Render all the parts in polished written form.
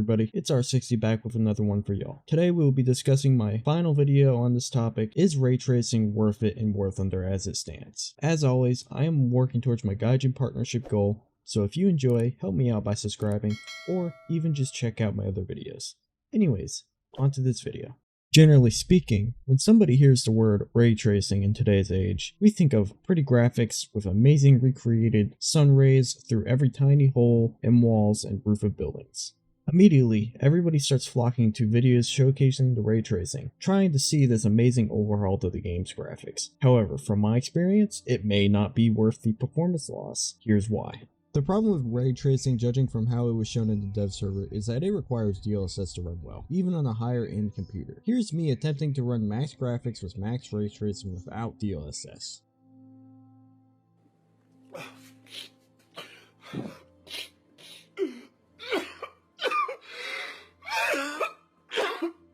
everybody, it's R60 back with another one for y'all. Today we will be discussing my final video on this topic: is ray tracing worth it in War Thunder as it stands? As always, I am working towards my Gaijin partnership goal, so if you enjoy, help me out by subscribing, or even just check out my other videos. Anyways, onto this video. Generally speaking, when somebody hears the word ray tracing in today's age, we think of pretty graphics with amazing recreated sun rays through every tiny hole in walls and roof of buildings. Immediately, everybody starts flocking to videos showcasing the ray tracing, trying to see this amazing overhaul to the game's graphics. However, from my experience, it may not be worth the performance loss. Here's why. The problem with ray tracing, judging from how it was shown in the dev server, is that it requires DLSS to run well, even on a higher end computer. Here's me attempting to run max graphics with max ray tracing without DLSS.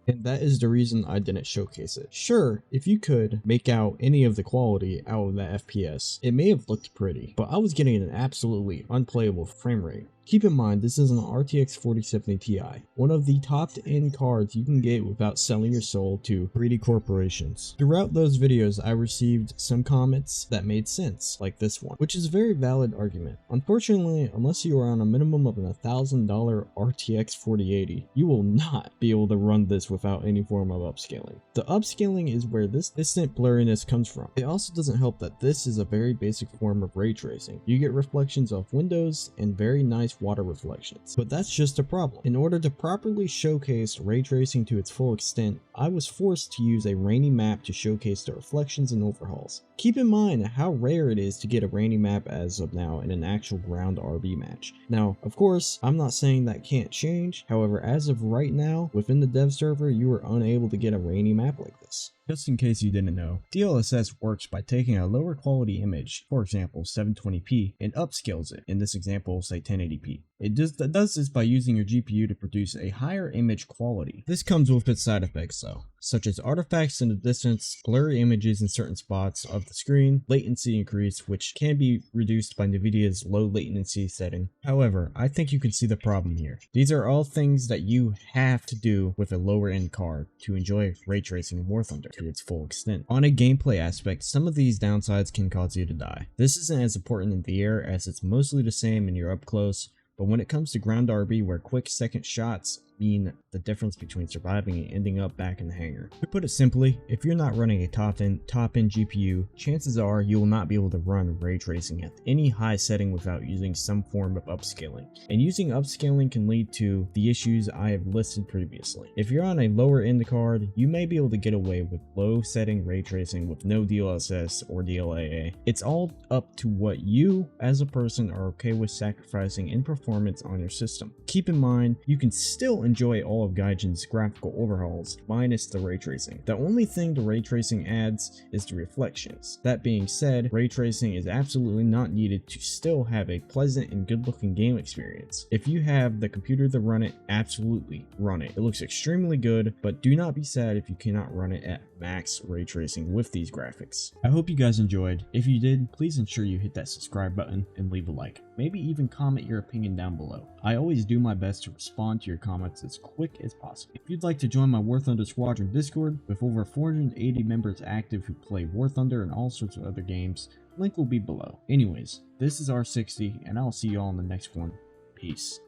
And that is the reason I didn't showcase it. Sure, if you could make out any of the quality out of that FPS, it may have looked pretty, but I was getting an absolutely unplayable frame rate. Keep in mind, this is an RTX 4070 Ti, one of the top-end cards you can get without selling your soul to greedy corporations. Throughout those videos, I received some comments that made sense, like this one, which is a very valid argument. Unfortunately, unless you are on a minimum of an $1,000 RTX 4080, you will not be able to run this without any form of upscaling. The upscaling is where this distant blurriness comes from. It also doesn't help that this is a very basic form of ray tracing. You get reflections off windows and very nice water reflections. But that's just a problem. In order to properly showcase ray tracing to its full extent, I was forced to use a rainy map to showcase the reflections and overhauls. Keep in mind how rare it is to get a rainy map as of now in an actual ground RB match. Now, of course, I'm not saying that can't change. However, as of right now, within the dev server, you are unable to get a rainy map like this. Just in case you didn't know, DLSS works by taking a lower quality image, for example 720p, and upscales it, in this example say 1080p. It does this by using your GPU to produce a higher image quality. This comes with its side effects though, such as artifacts in the distance, blurry images in certain spots of the screen, latency increase, which can be reduced by NVIDIA's low latency setting. However, I think you can see the problem here. These are all things that you have to do with a lower end card to enjoy ray tracing in War Thunder to its full extent. On a gameplay aspect, some of these downsides can cause you to die. This isn't as important in the air as it's mostly the same when you're up close, but when it comes to ground RB where quick second shots mean the difference between surviving and ending up back in the hangar. To put it simply, if you're not running a top-end GPU, chances are you will not be able to run ray tracing at any high setting without using some form of upscaling. And using upscaling can lead to the issues I have listed previously. If you're on a lower end card, you may be able to get away with low setting ray tracing with no DLSS or DLAA. It's all up to what you as a person are okay with sacrificing in performance on your system. Keep in mind, you can still enjoy all of Gaijin's graphical overhauls, minus the ray tracing. The only thing the ray tracing adds is the reflections. That being said, ray tracing is absolutely not needed to still have a pleasant and good looking game experience. If you have the computer to run it, absolutely run it. It looks extremely good, but do not be sad if you cannot run it at max ray tracing with these graphics. I hope you guys enjoyed. If you did, please ensure you hit that subscribe button and leave a like. Maybe even comment your opinion down below. I always do my best to respond to your comments as quick as possible. If you'd like to join my War Thunder Squadron Discord with over 480 members active who play War Thunder and all sorts of other games, link will be below. Anyways, this is R60 and I'll see you all in the next one. Peace.